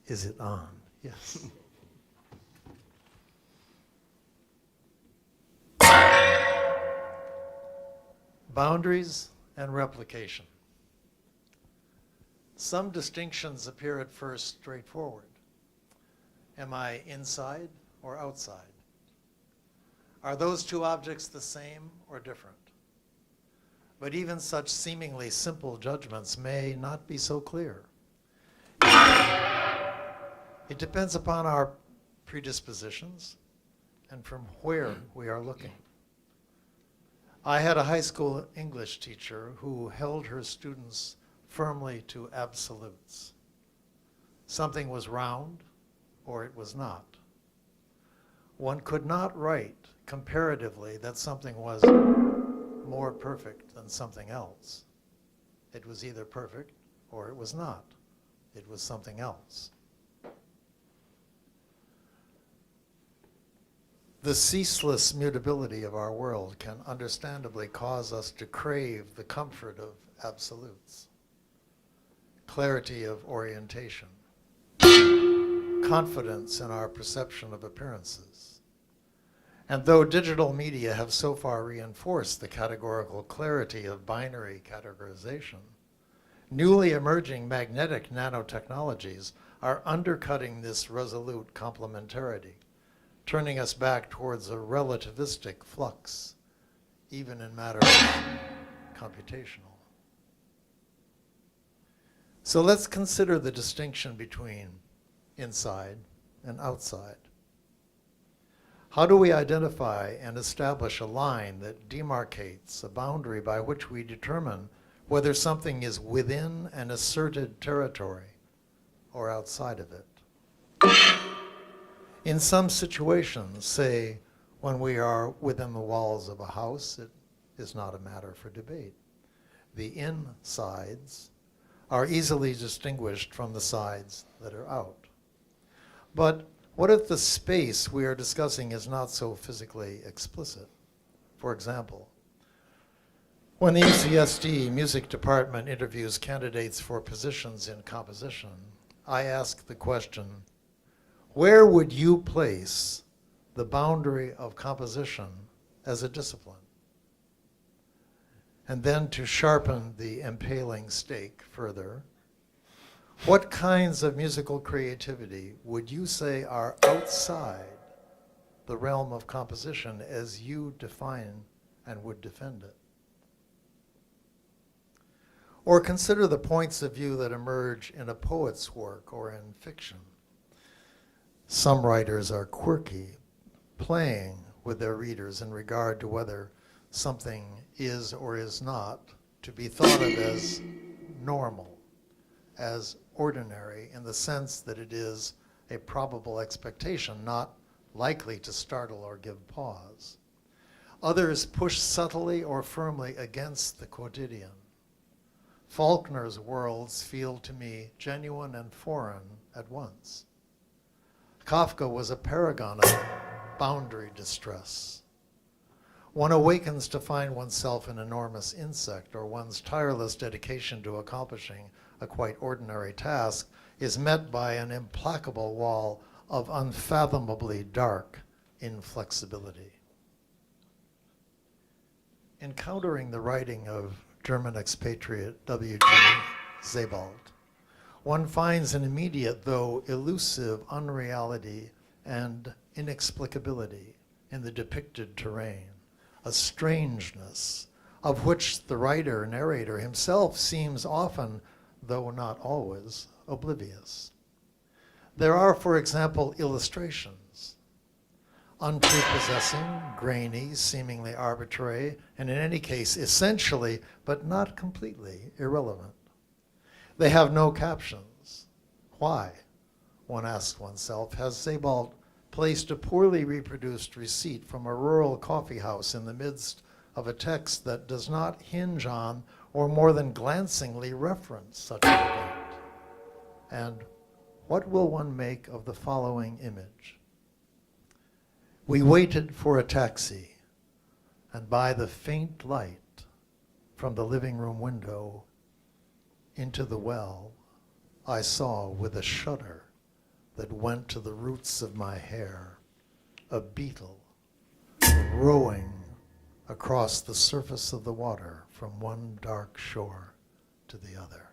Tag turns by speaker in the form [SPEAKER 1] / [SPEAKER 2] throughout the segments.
[SPEAKER 1] Is it on? Yes. Boundaries and replication. Some distinctions appear at first straightforward. Am I inside or outside? Are those two objects the same or different? But even such seemingly simple judgments may not be so clear. It depends upon our predispositions and from where we are looking. I had a high school English teacher who held her students firmly to absolutes. Something was round or it was not. One could not write comparatively that something was more perfect than something else. It was either perfect or it was not. It was something else. The ceaseless mutability of our world can understandably cause us to crave the comfort of absolutes, clarity of orientation, confidence in our perception of appearances. And though digital media have so far reinforced the categorical clarity of binary categorization, newly emerging magnetic nanotechnologies are undercutting this resolute complementarity, turning us back towards a relativistic flux, even in matters computational. So let's consider the distinction between inside and outside. How do we identify and establish a line that demarcates a boundary by which we determine whether something is within an asserted territory or outside of it? In some situations, say when we are within the walls of a house, it is not a matter for debate. The insides are easily distinguished from the sides that are out. But what if the space we are discussing is not so physically explicit? For example, when the UCSD music department interviews candidates for positions in composition, I ask the question, where would you place the boundary of composition as a discipline? And then to sharpen the impaling stake further, what kinds of musical creativity would you say are outside the realm of composition as you define and would defend it? Or consider the points of view that emerge in a poet's work or in fiction. Some writers are quirky, playing with their readers in regard to whether something is or is not to be thought of as normal, as ordinary, in the sense that it is a probable expectation, not likely to startle or give pause. Others push subtly or firmly against the quotidian. Faulkner's worlds feel to me genuine and foreign at once. Kafka was a paragon of boundary distress. One awakens to find oneself an enormous insect, or one's tireless dedication to accomplishing a quite ordinary task is met by an implacable wall of unfathomably dark inflexibility. Encountering the writing of German expatriate W.G. Sebald, one finds an immediate, though elusive, unreality and inexplicability in the depicted terrain, a strangeness of which the writer, narrator himself seems often, though not always, oblivious. There are, for example, illustrations, unprepossessing, grainy, seemingly arbitrary, and in any case, essentially, but not completely, irrelevant. They have no captions. Why, one asks oneself, has Sebald placed a poorly reproduced receipt from a rural coffee house in the midst of a text that does not hinge on or more than glancingly reference such an event? And what will one make of the following image? We waited for a taxi, and by the faint light from the living room window into the well, I saw with a shudder that went to the roots of my hair, a beetle rowing across the surface of the water from one dark shore to the other.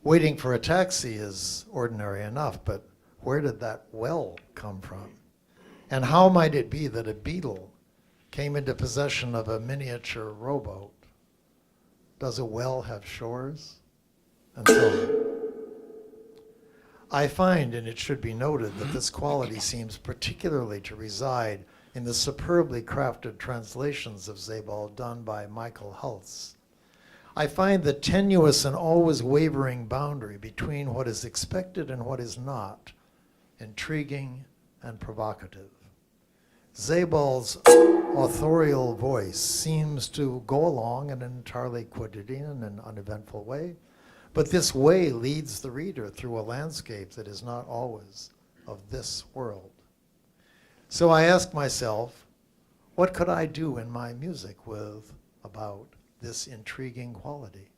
[SPEAKER 1] Waiting for a taxi is ordinary enough, but where did that well come from? And how might it be that a beetle came into possession of a miniature rowboat? Does a well have shores? And so on. I find, and it should be noted, that this quality seems particularly to reside in the superbly crafted translations of Sebald done by Michael Hulse. I find the tenuous and always wavering boundary between what is expected and what is not intriguing and provocative. Sebald's authorial voice seems to go along in an entirely quotidian and uneventful way, but this way leads the reader through a landscape that is not always of this world. So I ask myself, what could I do in my music with about this intriguing quality?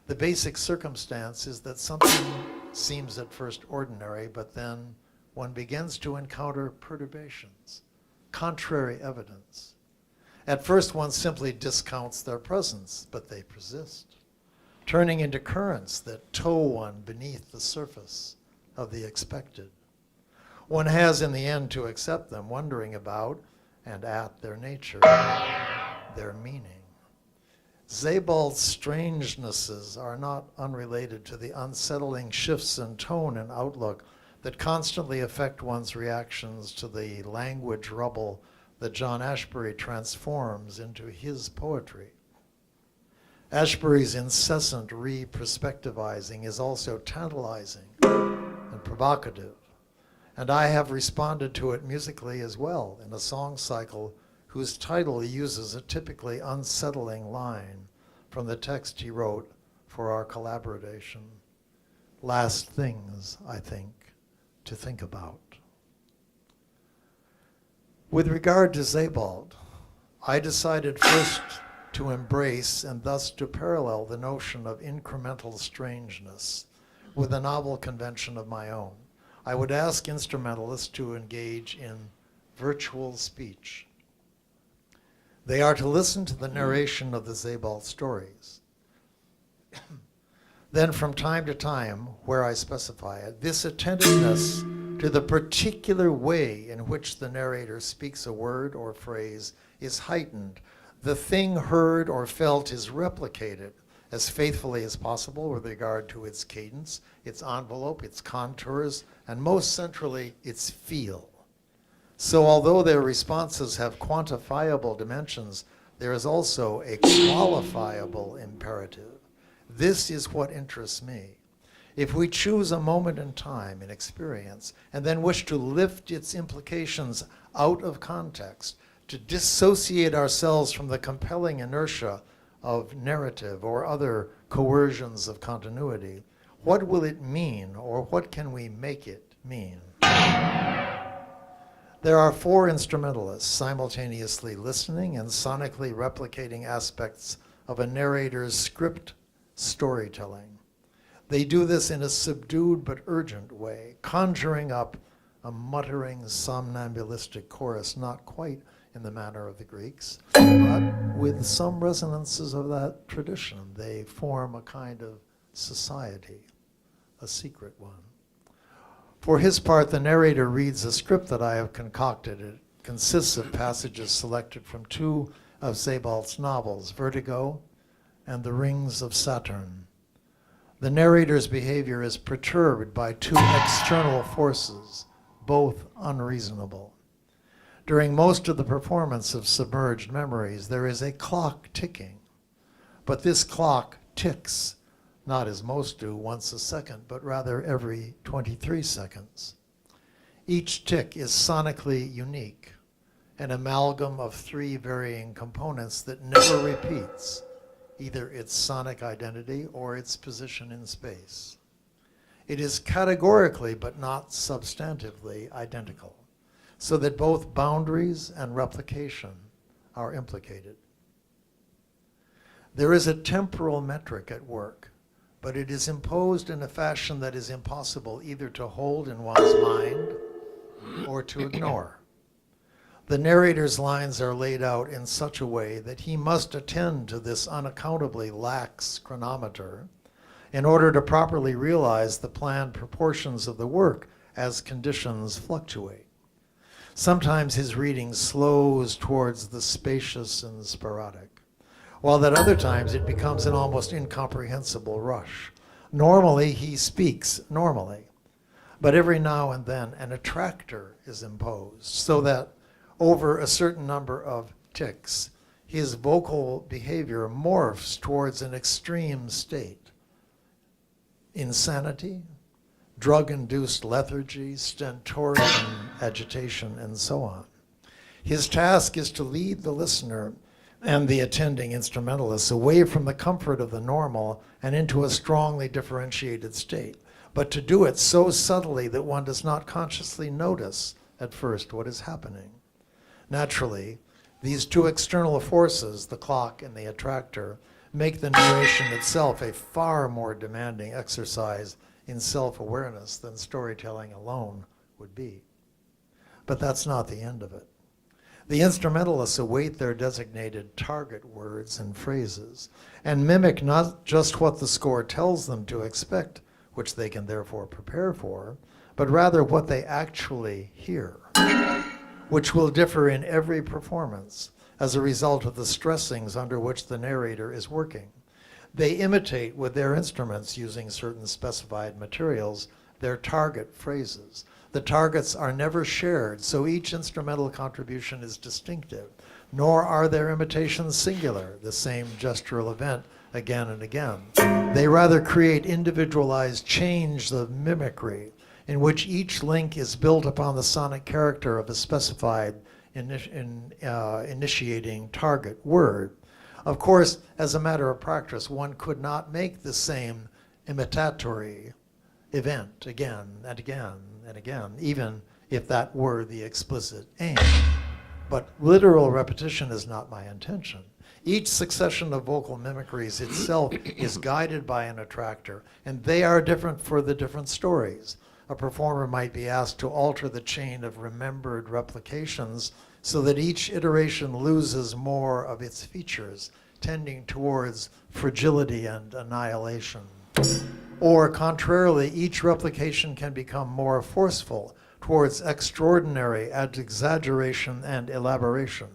[SPEAKER 1] The basic circumstance is that something seems at first ordinary, but then one begins to encounter perturbations, contrary evidence. At first one simply discounts their presence, but they persist, turning into currents that tow one beneath the surface of the expected. One has in the end to accept them, wondering about and at their nature, their meaning. Sebald's strangenesses are not unrelated to the unsettling shifts in tone and outlook that constantly affect one's reactions to the language rubble that John Ashbery transforms into his poetry. Ashbery's incessant re-perspectivizing is also tantalizing and provocative, and I have responded to it musically as well in a song cycle whose title uses a typically unsettling line from the text he wrote for our collaboration. Last things, I think, to think about. With regard to Sebald, I decided first to embrace and thus to parallel the notion of incremental strangeness with a novel convention of my own. I would ask instrumentalists to engage in virtual speech. They are to listen to the narration of the Sebald stories. Then from time to time, where I specify it, this attentiveness to the particular way in which the narrator speaks a word or phrase is heightened. The thing heard or felt is replicated as faithfully as possible with regard to its cadence, its envelope, its contours, and most centrally, its feel. So although their responses have quantifiable dimensions, there is also a qualifiable imperative. This is what interests me. If we choose a moment in time, in experience, and then wish to lift its implications out of context, to dissociate ourselves from the compelling inertia of narrative or other coercions of continuity, what will it mean, or what can we make it mean? There are 4 instrumentalists simultaneously listening and sonically replicating aspects of a narrator's script storytelling. They do this in a subdued but urgent way, conjuring up a muttering somnambulistic chorus, not quite in the manner of the Greeks, but with some resonances of that tradition. They form a kind of society, a secret one. For his part, the narrator reads a script that I have concocted. It consists of passages selected from 2 of Sebald's novels, Vertigo and The Rings of Saturn. The narrator's behavior is perturbed by 2 external forces, both unreasonable. During most of the performance of Submerged Memories, there is a clock ticking, but this clock ticks, not as most do once a second, but rather every 23 seconds. Each tick is sonically unique, an amalgam of 3 varying components that never repeats either its sonic identity or its position in space. It is categorically but not substantively identical, so that both boundaries and replication are implicated. There is a temporal metric at work but it is imposed in a fashion that is impossible either to hold in one's mind or to ignore. The narrator's lines are laid out in such a way that he must attend to this unaccountably lax chronometer in order to properly realize the planned proportions of the work as conditions fluctuate. Sometimes his reading slows towards the spacious and sporadic, while at other times it becomes an almost incomprehensible rush. Normally, he speaks normally, but every now and then an attractor is imposed so that over a certain number of ticks, his vocal behavior morphs towards an extreme state. Insanity, drug-induced lethargy, stentorian agitation, and so on. His task is to lead the listener and the attending instrumentalists away from the comfort of the normal and into a strongly differentiated state, but to do it so subtly that one does not consciously notice at first what is happening. Naturally, these two external forces, the clock and the attractor, make the narration itself a far more demanding exercise in self-awareness than storytelling alone would be. But that's not the end of it. The instrumentalists await their designated target words and phrases and mimic not just what the score tells them to expect, which they can therefore prepare for, but rather what they actually hear, which will differ in every performance as a result of the stressings under which the narrator is working. They imitate with their instruments using certain specified materials their target phrases. The targets are never shared, so each instrumental contribution is distinctive, nor are their imitations singular, the same gestural event again and again. They rather create individualized chains of mimicry in which each link is built upon the sonic character of a specified initiating target word. Of course, as a matter of practice, one could not make the same imitatory event again and again and again, even if that were the explicit aim. But literal repetition is not my intention. Each succession of vocal mimicries itself is guided by an attractor, and they are different for the different stories. A performer might be asked to alter the chain of remembered replications so that each iteration loses more of its features, tending towards fragility and annihilation. Or contrarily, each replication can become more forceful towards extraordinary exaggeration and elaboration.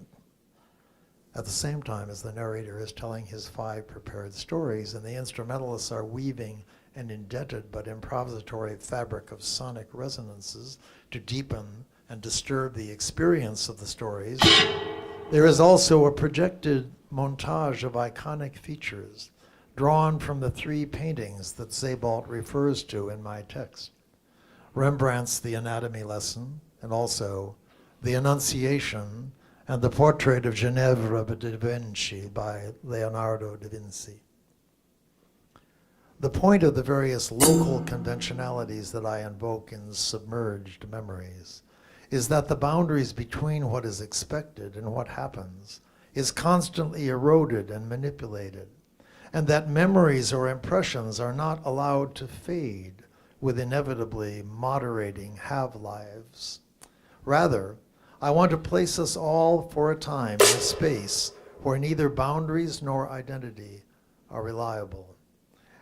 [SPEAKER 1] At the same time as the narrator is telling his 5 prepared stories and the instrumentalists are weaving an indented but improvisatory fabric of sonic resonances to deepen and disturb the experience of the stories, there is also a projected montage of iconic features drawn from the 3 paintings that Sebald refers to in my text. Rembrandt's The Anatomy Lesson, and also The Annunciation, and the Portrait of Ginevra da Vinci by Leonardo da Vinci. The point of the various local conventionalities that I invoke in Submerged Memories is that the boundaries between what is expected and what happens is constantly eroded and manipulated, and that memories or impressions are not allowed to fade with inevitably moderating have-lives. Rather, I want to place us all for a time in a space where neither boundaries nor identity are reliable,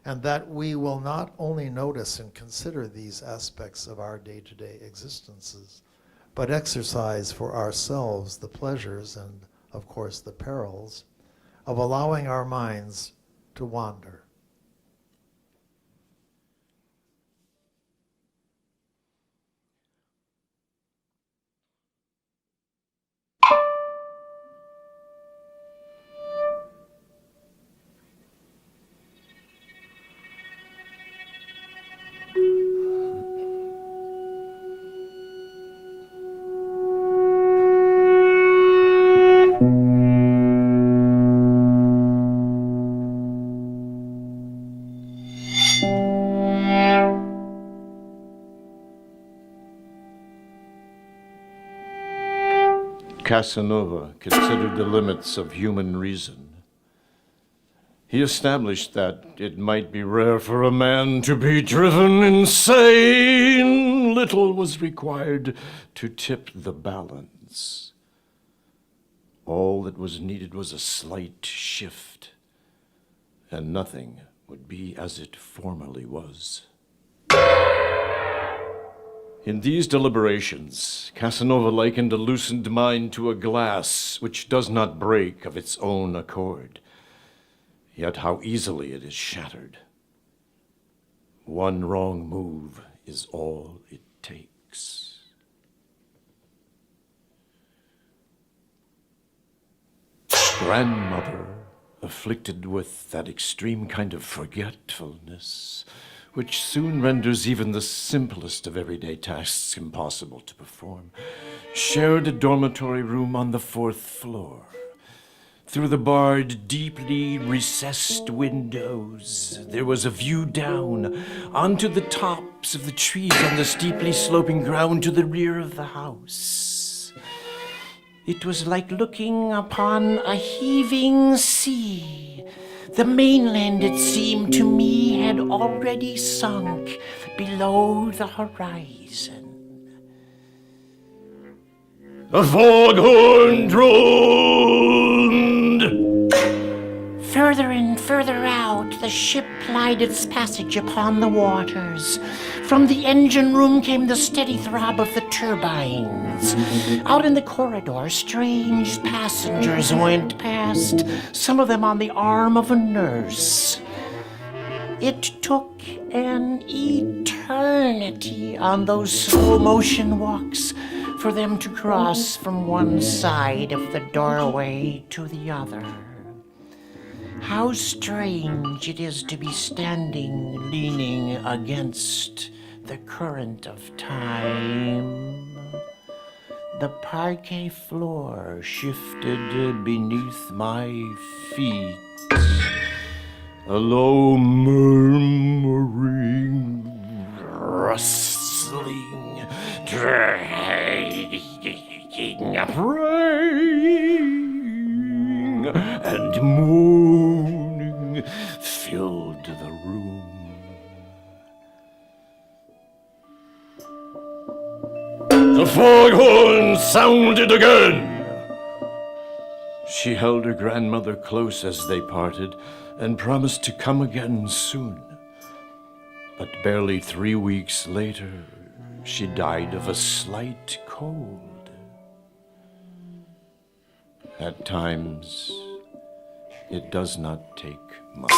[SPEAKER 1] and that we will not only notice and consider these aspects of our day-to-day existences, but exercise for ourselves the pleasures and, of course, the perils of allowing our minds to wander.
[SPEAKER 2] Casanova considered the limits of human reason. He established that it might be rare for a man to be driven insane. Little was required to tip the balance. All that was needed was a slight shift, and nothing would be as it formerly was. In these deliberations, Casanova likened a loosened mind to a glass which does not break of its own accord. Yet how easily it is shattered. One wrong move is all it takes. Grandmother, afflicted with that extreme kind of forgetfulness, which soon renders even the simplest of everyday tasks impossible to perform, shared a dormitory room on the 4th floor. Through the barred, deeply recessed windows, there was a view down onto the tops of the trees on the steeply sloping ground to the rear of the house. It was like looking upon a heaving sea. The mainland, it seemed to me, had already sunk below the horizon.
[SPEAKER 3] A foghorn droned.
[SPEAKER 4] Further and further out, the ship plied its passage upon the waters. From the engine room came the steady throb of the turbines. Out in the corridor, strange passengers went past, some of them on the arm of a nurse. It took an eternity on those slow-motion walks for them to cross from one side of the doorway to the other. How strange it is to be standing, leaning against the current of time. The parquet floor shifted beneath my feet. A low murmuring, rustling, dragging, praying, and moaning filled the room.
[SPEAKER 3] The foghorn sounded again.
[SPEAKER 2] She held her grandmother close as they parted and promised to come again soon. But barely 3 weeks later, she died of a slight cold. At times, it does not take much.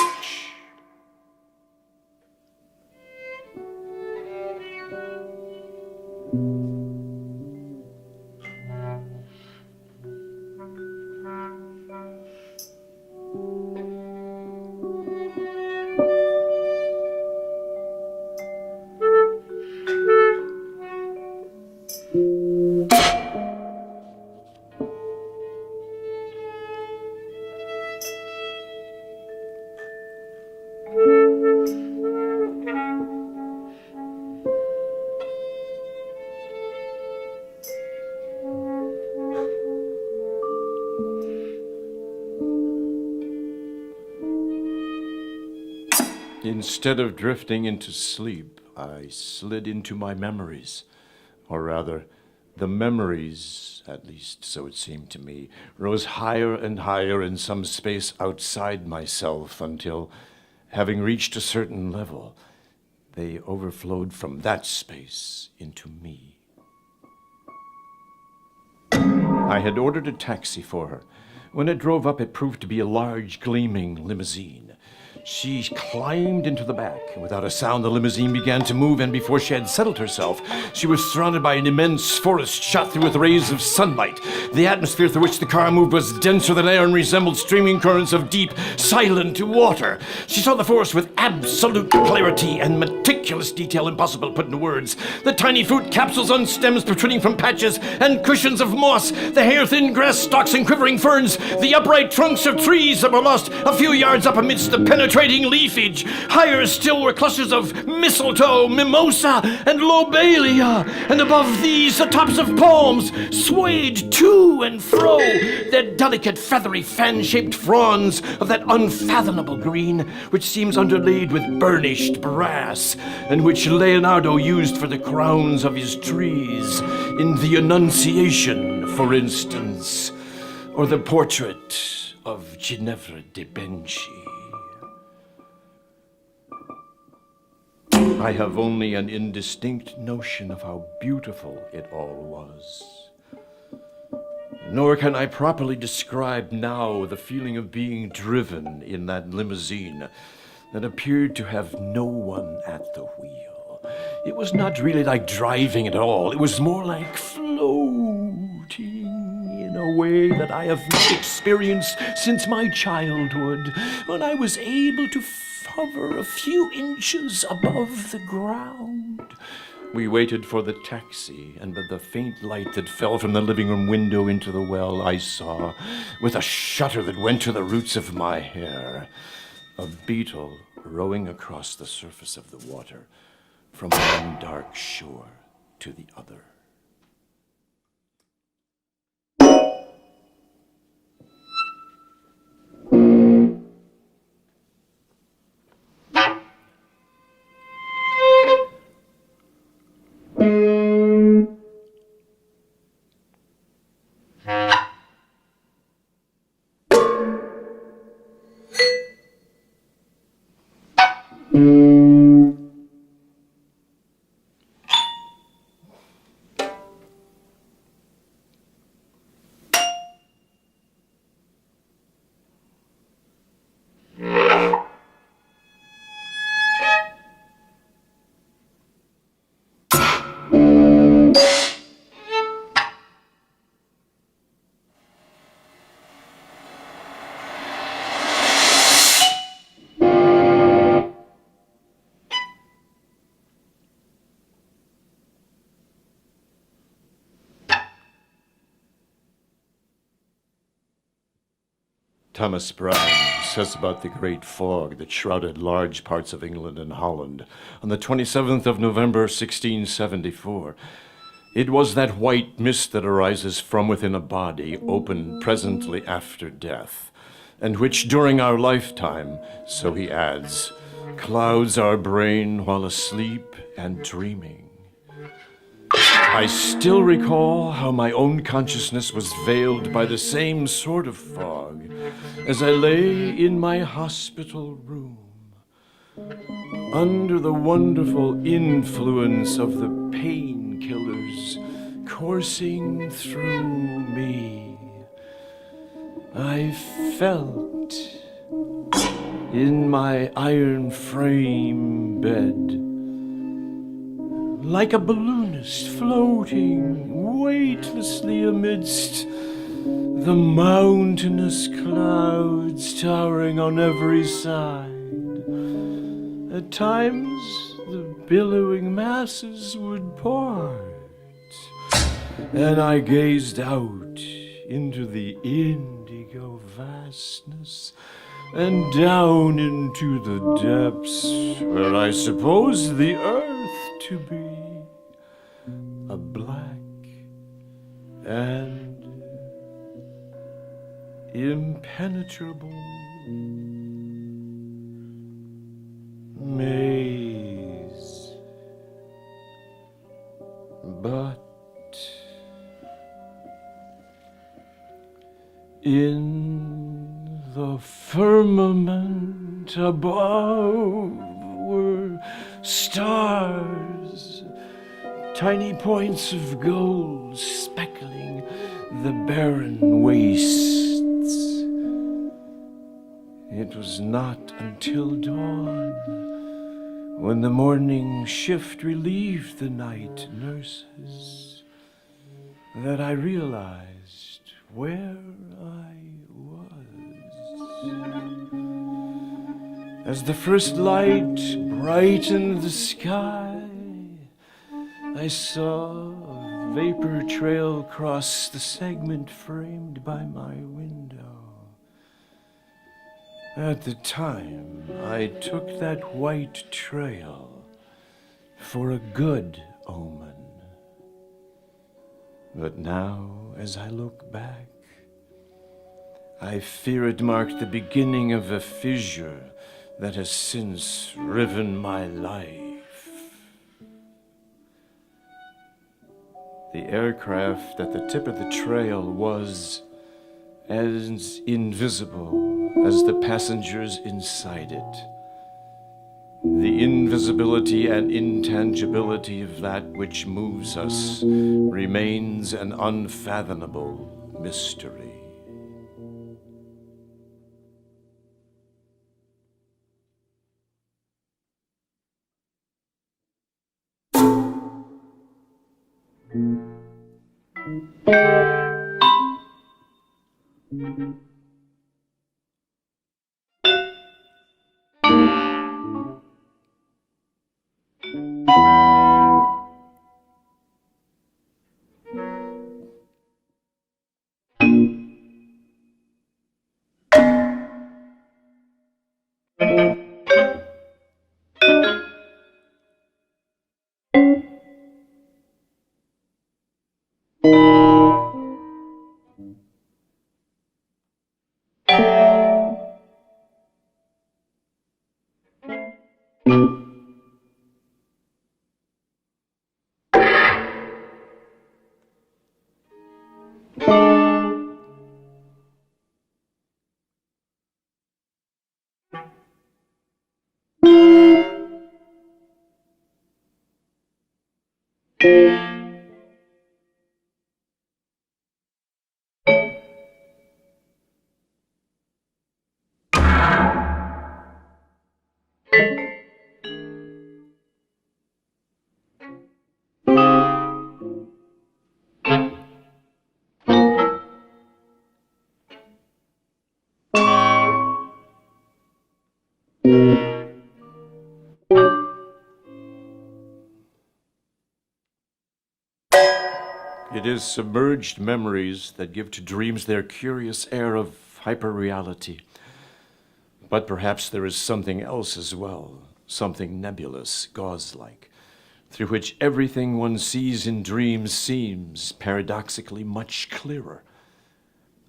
[SPEAKER 2] Instead of drifting into sleep, I slid into my memories, or rather, the memories, at least so it seemed to me, rose higher and higher in some space outside myself until, having reached a certain level, they overflowed from that space into me. I had ordered a taxi for her. When it drove up, it proved to be a large, gleaming limousine. She climbed into the back. Without a sound, the limousine began to move, and before she had settled herself, she was surrounded by an immense forest shot through with rays of sunlight. The atmosphere through which the car moved was denser than air and resembled streaming currents of deep, silent water. She saw the forest with absolute clarity and meticulous detail impossible to put into words. The tiny fruit capsules on stems protruding from patches and cushions of moss, the hair-thin grass stalks and quivering ferns, the upright trunks of trees that were lost a few yards up amidst the penetrating leafage. Higher still were clusters of mistletoe, mimosa, and lobelia, and above these the tops of palms swayed to and fro, their delicate, feathery, fan-shaped fronds of that unfathomable green which seems underlaid with burnished brass, and which Leonardo used for the crowns of his trees, in the Annunciation, for instance, or the portrait of Ginevra de Benci. I have only an indistinct notion of how beautiful it all was. Nor can I properly describe now the feeling of being driven in that limousine that appeared to have no one at the wheel. It was not really like driving at all. It was more like floating in a way that I have not experienced since my childhood, when I was able to hover a few inches above the ground. We waited for the taxi, and by the faint light that fell from the living room window into the well, I saw, with a shudder that went to the roots of my hair, a beetle rowing across the surface of the water from one dark shore to the other. Thomas Brown says about the great fog that shrouded large parts of England and Holland on the 27th of November, 1674. It was that white mist that arises from within a body opened presently after death, and which during our lifetime, so he adds, clouds our brain while asleep and dreaming. I still recall how my own consciousness was veiled by the same sort of fog as I lay in my hospital room, under the wonderful influence of the painkillers coursing through me. I felt in my iron frame bed like a balloonist floating weightlessly amidst the mountainous clouds towering on every side. At times, the billowing masses would part, and I gazed out into the indigo vastness and down into the depths where I supposed the earth to be a black and impenetrable maze. But in the firmament above were stars, tiny points of gold speckling the barren wastes. It was not until dawn, when the morning shift relieved the night nurses, that I realized where I was. As the first light brightened the sky, I saw a vapor trail cross the segment framed by my window. At the time, I took that white trail for a good omen. But now, as I look back, I fear it marked the beginning of a fissure that has since riven my life. The aircraft at the tip of the trail was as invisible as the passengers inside it. The invisibility and intangibility of that which moves us remains an unfathomable mystery. It is submerged memories that give to dreams their curious air of hyperreality. But perhaps there is something else as well, something nebulous, gauze-like, through which everything one sees in dreams seems paradoxically much clearer.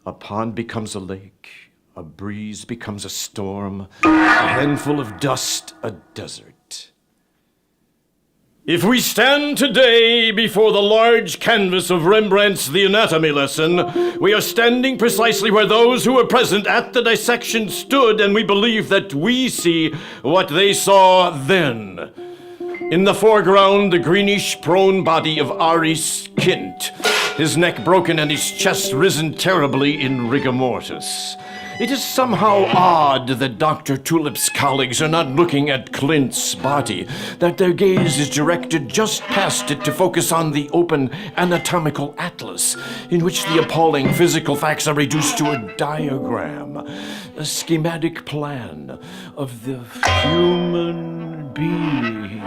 [SPEAKER 2] A pond becomes a lake, a breeze becomes a storm, a handful of dust a desert.
[SPEAKER 3] If we stand today before the large canvas of Rembrandt's The Anatomy Lesson, we are standing precisely where those who were present at the dissection stood, and we believe that we see what they saw then. In the foreground, the greenish prone body of Aris Kint, his neck broken and his chest risen terribly in rigor mortis. It is somehow odd that Dr. Tulip's colleagues are not looking at Clint's body, that their gaze is directed just past it to focus on the open anatomical atlas, in which the appalling physical facts are reduced to a diagram, a schematic plan of the human being.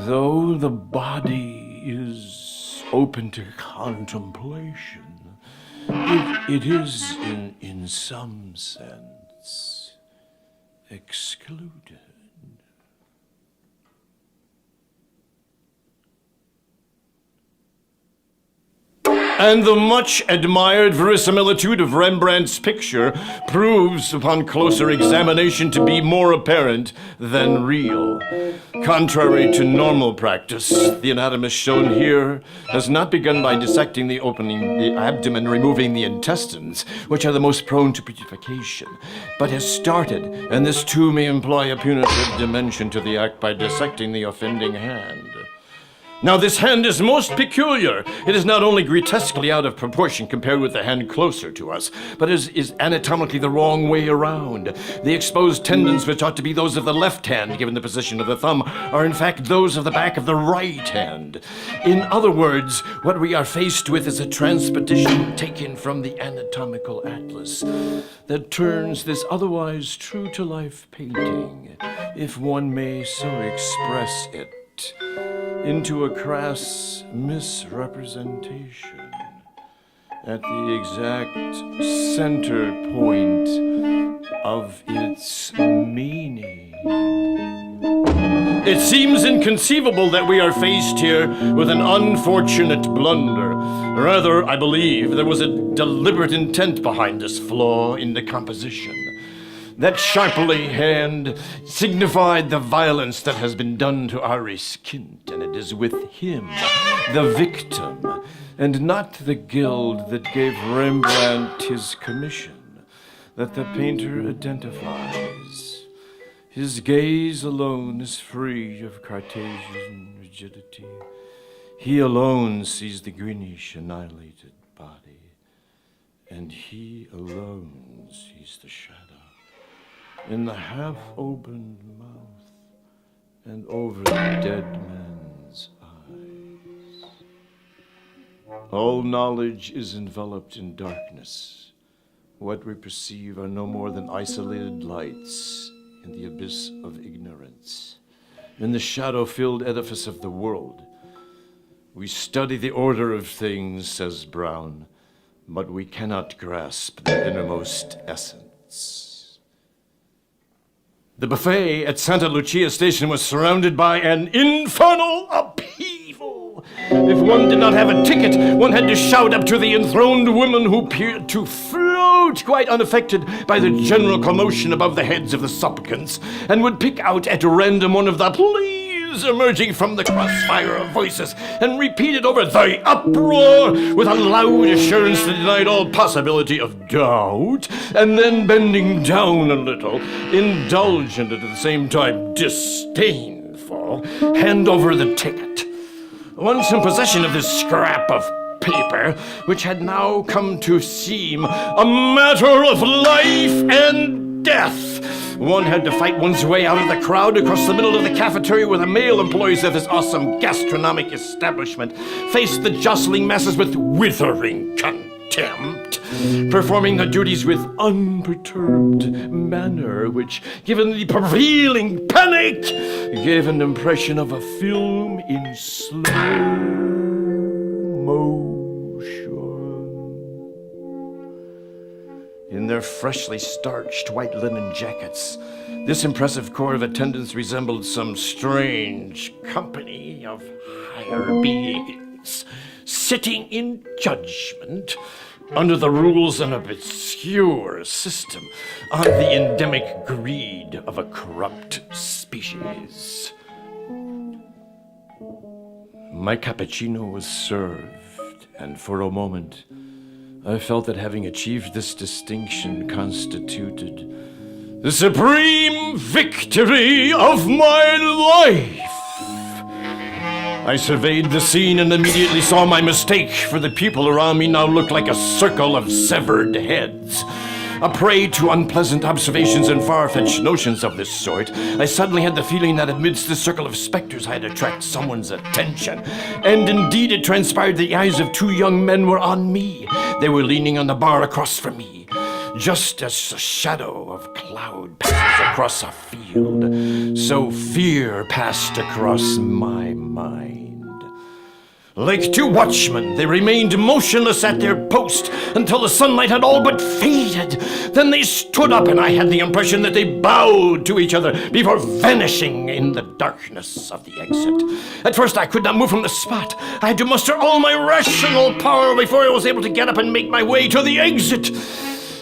[SPEAKER 3] Though the body is open to contemplation, it is, in some sense, excluded. And the much admired verisimilitude of Rembrandt's picture proves, upon closer examination, to be more apparent than real. Contrary to normal practice, the anatomist shown here has not begun by dissecting the opening the abdomen, removing the intestines, which are the most prone to putrefaction, but has started, and this too may imply a punitive dimension to the act, by dissecting the offending hand. Now, this hand is most peculiar. It is not only grotesquely out of proportion compared with the hand closer to us, but is anatomically the wrong way around. The exposed tendons, which ought to be those of the left hand, given the position of the thumb, are in fact those of the back of the right hand. In other words, what we are faced with is a transposition taken from the anatomical atlas that turns this otherwise true-to-life painting, if one may so express it, into a crass misrepresentation at the exact center point of its meaning. It seems inconceivable that we are faced here with an unfortunate blunder. Rather, I believe there was a deliberate intent behind this flaw in the composition. That sharply hand signified the violence that has been done to Aris Kind, and it is with him, the victim, and not the guild that gave Rembrandt his commission, that the painter identifies. His gaze alone is free of Cartesian rigidity. He alone sees the greenish annihilated body, and he alone sees the shadow in the half-opened mouth and over the dead man's eyes. All knowledge is enveloped in darkness. What we perceive are no more than isolated lights in the abyss of ignorance. In the shadow-filled edifice of the world, we study the order of things, says Brown, but we cannot grasp the innermost essence. The buffet at Santa Lucia Station was surrounded by an infernal upheaval. If one did not have a ticket, one had to shout up to the enthroned woman who appeared to float quite unaffected by the general commotion above the heads of the supplicants, and would pick out at random one of the pleas emerging from the crossfire of voices, and repeat it over the uproar with a loud assurance that denied all possibility of doubt, and then bending down a little, indulgent and at the same time disdainful, hand over the ticket. Once in possession of this scrap of paper, which had now come to seem a matter of life and death, one had to fight one's way out of the crowd across the middle of the cafeteria where the male employees of this awesome gastronomic establishment faced the jostling masses with withering contempt, performing the duties with unperturbed manner, which, given the prevailing panic, gave an impression of a film in slow motion. In their freshly starched white linen jackets, this impressive corps of attendants resembled some strange company of higher beings, sitting in judgment under the rules of an obscure system on the endemic greed of a corrupt species. My cappuccino was served, and for a moment I felt that having achieved this distinction constituted the supreme victory of my life. I surveyed the scene and immediately saw my mistake, for the people around me now looked like a circle of severed heads. A prey to unpleasant observations and far-fetched notions of this sort, I suddenly had the feeling that amidst this circle of specters I had attracted someone's attention. And indeed it transpired the eyes of two young men were on me. They were leaning on the bar across from me. Just as a shadow of cloud passes across a field, so fear passed across my mind. Like two watchmen, they remained motionless at their post until the sunlight had all but faded. Then they stood up, and I had the impression that they bowed to each other before vanishing in the darkness of the exit. At first, I could not move from the spot. I had to muster all my rational power before I was able to get up and make my way to the exit.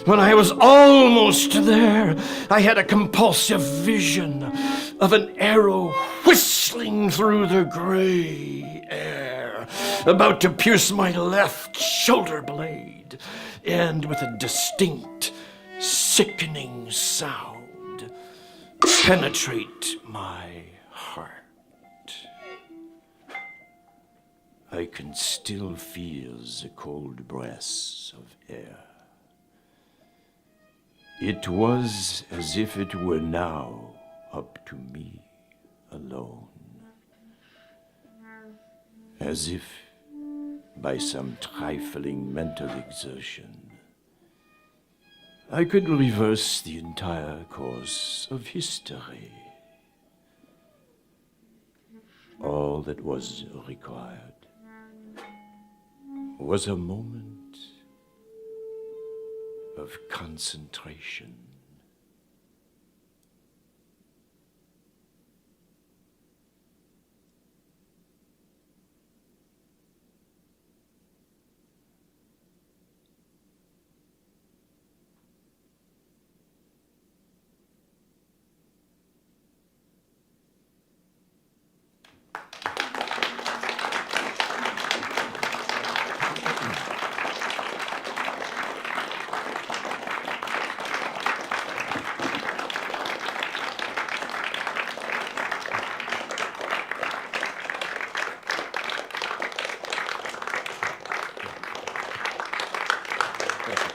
[SPEAKER 3] When I was almost there, I had a compulsive vision of an arrow whistling through the gray air, about to pierce my left shoulder blade, and with a distinct, sickening sound, penetrate my heart. I can still feel the cold breaths of air. It was as if it were now up to me alone. As if, by some trifling mental exertion, I could reverse the entire course of history. All that was required was a moment of concentration. Thank you.